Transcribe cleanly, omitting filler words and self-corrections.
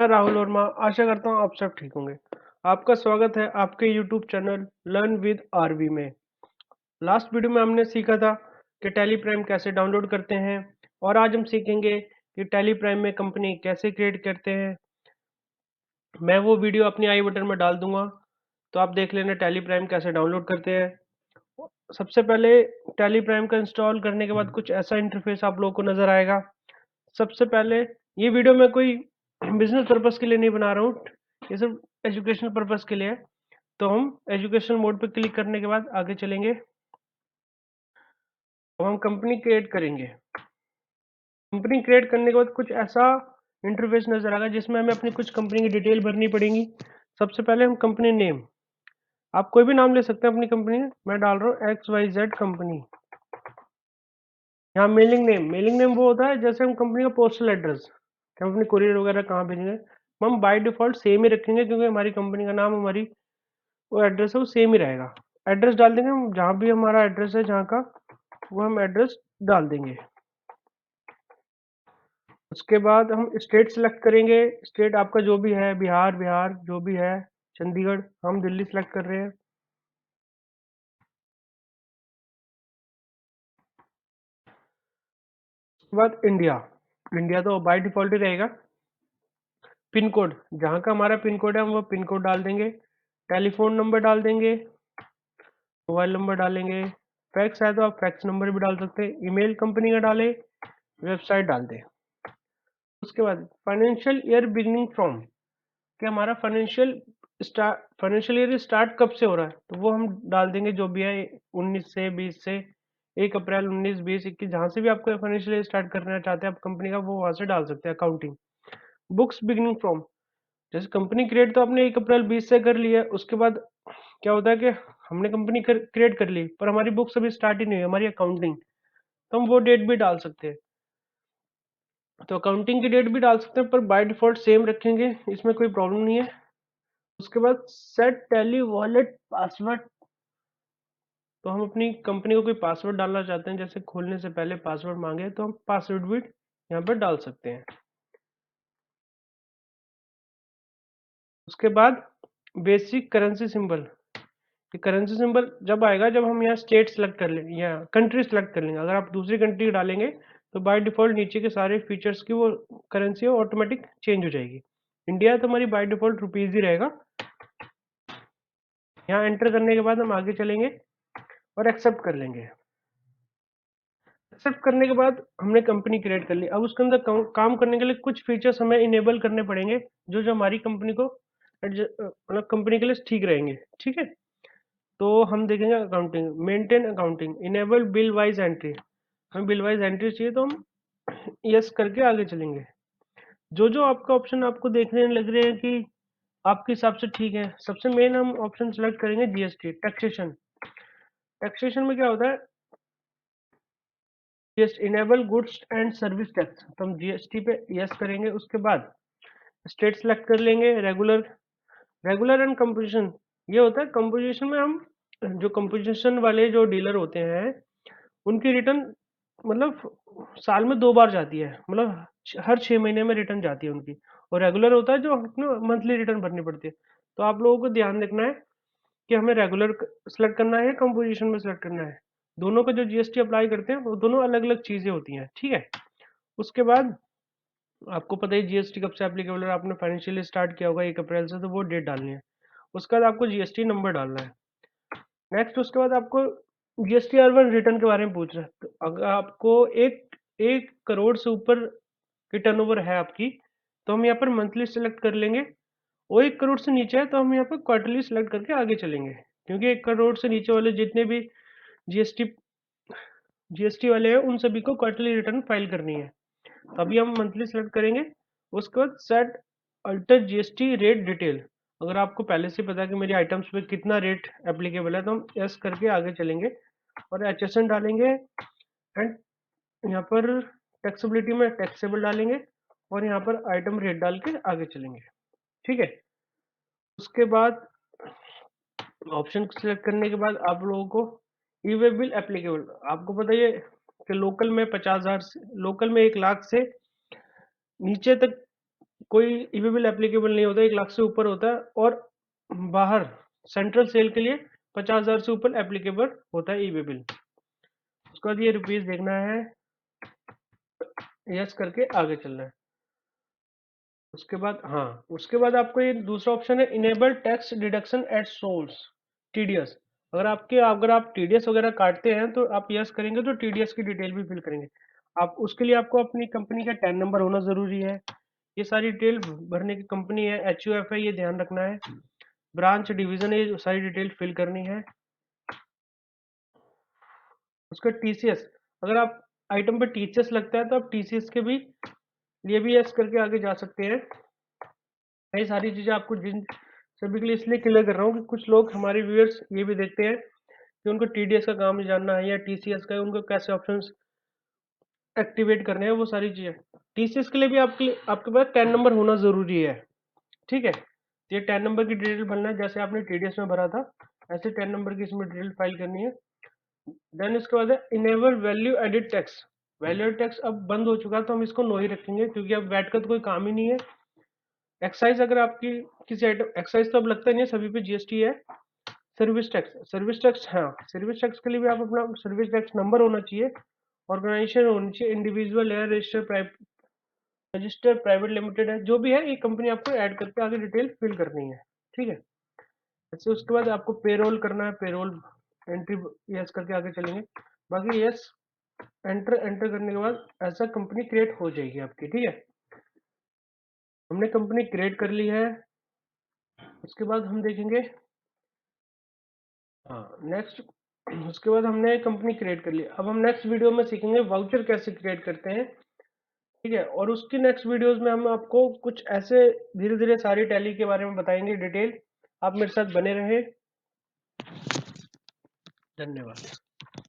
मैं राहुल वर्मा आशा करता हूँ आप सब ठीक होंगे। आपका स्वागत है आपके YouTube channel learn with RV में। लास्ट वीडियो में हमने सीखा था कि टैली प्राइम कैसे डाउनलोड करते हैं और आज हम सीखेंगे कि टैली प्राइम में कंपनी कैसे क्रिएट करते हैं। मैं वो वीडियो अपनी आई बटन में डाल दूंगा, तो आप देख लेना टैली प्राइम कैसे डाउनलोड करते हैं। सबसे पहले टैली प्राइम का इंस्टॉल करने के बाद कुछ ऐसा इंटरफेस आप लोगों को नज़र आएगा। सबसे पहले ये वीडियो मैं कोई बिजनेस पर्पस के लिए नहीं बना रहा हूँ, ये सिर्फ एजुकेशनल पर्पस के लिए है। तो हम एजुकेशनल मोड पे क्लिक करने के बाद आगे चलेंगे, तो हम कंपनी क्रिएट करेंगे। कंपनी क्रिएट करने के बाद कुछ ऐसा इंटरफेस नजर आएगा जिसमें हमें अपनी कुछ कंपनी की डिटेल भरनी पड़ेगी। सबसे पहले हम कंपनी नेम, आप कोई भी नाम ले सकते हैं अपनी कंपनी में। मैं डाल रहा हूँ XYZ कंपनी। यहाँ मेलिंग नेम वो होता है जैसे हम कंपनी का पोस्टल एड्रेस, कि हम अपनी कुरियर वगैरह कहाँ भेजेंगे, हम बाय डिफॉल्ट सेम ही रखेंगे क्योंकि हमारी कंपनी का नाम, हमारी वो एड्रेस है वो सेम ही रहेगा। एड्रेस डाल देंगे हम, जहाँ भी हमारा एड्रेस है जहाँ का, वो हम एड्रेस डाल देंगे। उसके बाद हम स्टेट सेलेक्ट करेंगे। स्टेट आपका जो भी है, बिहार जो भी है, चंडीगढ़, हम दिल्ली सेलेक्ट कर रहे हैं। उसके बाद इंडिया, इंडिया तो बाय डिफॉल्ट ही रहेगा। पिन कोड, जहाँ का हमारा पिन कोड है हम वो पिन कोड डाल देंगे। टेलीफोन नंबर डाल देंगे, मोबाइल नंबर डालेंगे। फैक्स है तो आप फैक्स नंबर भी डाल सकते हैं। ईमेल कंपनी का डालें, वेबसाइट डाल दें। उसके बाद फाइनेंशियल ईयर बिगिनिंग फ्रॉम, कि हमारा फाइनेंशियल ईयर स्टार्ट कब से हो रहा है, तो वो हम डाल देंगे जो भी है, 19 से 20 से 1 अप्रैल 19 20 21, जहाँ से भी आपको फाइनेंशियल ईयर स्टार्ट करना चाहते हैं आप कंपनी का, वो वहाँ से डाल सकते हैं अकाउंटिंग। बुक्स बिगिनिंग फ्रॉम, जैसे कंपनी क्रिएट तो आपने 1 अप्रैल 20 से कर लिया, उसके बाद क्या होता है कि हमने कंपनी क्रिएट कर ली पर हमारी बुक्स अभी स्टार्ट ही नहीं हुई, हमारी अकाउंटिंग, तो हम वो डेट भी डाल सकते हैं। तो अकाउंटिंग की डेट भी डाल सकते हैं पर बाय डिफॉल्ट सेम रखेंगे, इसमें कोई प्रॉब्लम नहीं है। उसके बाद सेट टैली वॉलेट पासवर्ड, तो हम अपनी कंपनी को कोई पासवर्ड डालना चाहते हैं, जैसे खोलने से पहले पासवर्ड मांगे तो हम पासवर्ड भी यहाँ पर डाल सकते हैं। उसके बाद बेसिक करेंसी सिंबल, कि करेंसी सिंबल जब आएगा जब हम यहाँ स्टेट सेलेक्ट कर लेंगे या कंट्री सेलेक्ट कर लेंगे। अगर आप दूसरी कंट्री डालेंगे तो बाय डिफॉल्ट नीचे के सारे फीचर्स की वो करेंसी ऑटोमेटिक चेंज हो जाएगी। इंडिया तो हमारी बाय डिफॉल्ट रुपीज ही रहेगा। यहाँ एंटर करने के बाद हम आगे चलेंगे और एक्सेप्ट कर लेंगे। एक्सेप्ट करने के बाद हमने कंपनी क्रिएट कर ली। अब उसके अंदर काम करने के लिए कुछ फीचर्स हमें इनेबल करने पड़ेंगे जो जो हमारी कंपनी को मतलब कंपनी के लिए ठीक रहेंगे। ठीक है, तो हम देखेंगे accounting, maintain accounting, enable bill wise entry, हमें बिल वाइज एंट्री चाहिए तो हम यस करके आगे चलेंगे। जो जो आपका ऑप्शन आपको देखने लग रहे हैं कि आपके हिसाब से ठीक है, सबसे मेन हम ऑप्शन सेलेक्ट करेंगे जीएसटी टैक्सेशन। टैक्सेशन में क्या होता है, just enable goods and service tax, तो हम जीएसटी पे यस करेंगे। उसके बाद स्टेट सेलेक्ट कर लेंगे, रेगुलर, रेगुलर एंड कंपोजिशन, ये होता है कंपोजिशन में हम जो कंपोजिशन वाले जो डीलर होते हैं उनकी रिटर्न मतलब साल में 2 बार जाती है, मतलब हर 6 महीने में रिटर्न जाती है उनकी। और रेगुलर होता है जो अपने मंथली रिटर्न भरनी पड़ती है। तो आप लोगों को ध्यान रखना है कि हमें रेगुलर सेलेक्ट करना है, कंपोजिशन में सेलेक्ट करना है। दोनों का जो जीएसटी अप्लाई करते हैं वो दोनों अलग अलग चीजें होती हैं। ठीक है, उसके बाद आपको पता है जीएसटी कब से एप्लीकेबल है, आपने फाइनेंशियल स्टार्ट किया होगा 1 अप्रैल से, तो वो डेट डालनी है। उसके बाद आपको जीएसटी नंबर डालना है। नेक्स्ट उसके बाद आपको जीएसटी R1 रिटर्न के बारे में पूछ रहा है। तो अगर आपको एक 1 करोड़ से ऊपर की टर्नओवर है आपकी, तो हम यहाँ पर मंथली सेलेक्ट कर लेंगे। वो 1 करोड़ से नीचे है तो हम यहाँ पर क्वार्टरली सेलेक्ट करके आगे चलेंगे, क्योंकि 1 करोड़ से नीचे वाले जितने भी जीएसटी जीएसटी वाले हैं उन सभी को क्वार्टरली रिटर्न फाइल करनी है। तभी हम मंथली सेलेक्ट करेंगे। उसके बाद set alter GST rate detail, अगर आपको पहले से पता है कि मेरी आइटम्स पे कितना रेट एप्लीकेबल है तो हम यस करके आगे चलेंगे और एचएसएन डालेंगे एंड यहाँ पर टैक्सेबिलिटी में टैक्सेबल डालेंगे और यहाँ पर आइटम रेट डाल के आगे चलेंगे। ठीक है, उसके बाद ऑप्शन सेलेक्ट करने के बाद आप लोगों को ई वे बिल एप्लीकेबल, आपको पता है कि लोकल में 50,000 से, लोकल में 1 लाख से नीचे तक कोई ईबी बिल एप्लीकेबल नहीं होता, 1 लाख से ऊपर होता है, और बाहर सेंट्रल सेल के लिए 50,000 से ऊपर एप्लीकेबल होता है ईबी बिल। उसके बाद ये रुपीज देखना है, यस करके आगे चलना है। उसके बाद हाँ, उसके बाद आपको ये दूसरा ऑप्शन है, enable tax deduction at source, TDS. अगर आप टीडीएस वगैरह काटते हैं तो आप यस करेंगे तो टीडीएस की डिटेल भी फिल करेंगे। आप उसके लिए आपको अपनी कंपनी का टैन नंबर होना जरूरी है। ये सारी डिटेल भरने की, कंपनी है एचयूएफ है ये ध्यान रखना है, ब्रांच डिवीजन है ये सारी डिटेल फिल करनी है। उसका टीसीएस, अगर आप आइटम पे टीसीएस लगता है तो आप टीसीएस के भी लिए भी यस करके आगे जा सकते हैं। ये सारी चीजें आपको जिन सभी के लिए इसलिए क्लियर कर रहा हूँ कि कुछ लोग हमारे व्यूअर्स ये भी देखते हैं कि उनको टीडीएस का काम जानना है या टीसीएस का, उनको कैसे ऑप्शंस एक्टिवेट करने हैं, वो सारी चीजें। टीसीएस के लिए भी आपके पास टैन नंबर होना जरूरी है, ठीक है। ये टैन नंबर की डिटेल भरना है, जैसे आपने टीडीएस में भरा था ऐसे टैन नंबर की इसमें डिटेल फाइल करनी है। देन इसके बाद है enable value added tax. Value added tax अब बंद हो चुका है तो हम इसको नो ही रखेंगे, क्योंकि अब वैट का तो कोई काम ही नहीं है। एक्साइज, अगर आपकी किसी आइटम, एक्साइज तो अब लगता नहीं है, सभी पे जीएसटी है। सर्विस टैक्स, सर्विस टैक्स, हाँ सर्विस टैक्स के लिए भी आप अपना सर्विस टैक्स नंबर होना चाहिए, ऑर्गेनाइजेशन होनी चाहिए, इंडिविजुअल है, रजिस्टर प्राइवेट लिमिटेड है, जो भी है ये कंपनी आपको ऐड करके आगे डिटेल फिल करनी है, ठीक है। ऐसे उसके बाद आपको पेरोल करना है, पेरोल एंट्री यस करके आगे चलेंगे। बाकी यस एंटर एंटर करने के बाद ऐसा कंपनी क्रिएट हो जाएगी आपकी, ठीक है। हमने कंपनी क्रिएट कर ली है। उसके बाद हम देखेंगे, हाँ नेक्स्ट, उसके बाद हमने कंपनी क्रिएट कर ली। अब हम नेक्स्ट वीडियो में सीखेंगे वाउचर कैसे क्रिएट करते हैं, ठीक है। और उसकी नेक्स्ट वीडियोस में हम आपको कुछ ऐसे धीरे धीरे सारी टैली के बारे में बताएंगे डिटेल। आप मेरे साथ बने रहे, धन्यवाद।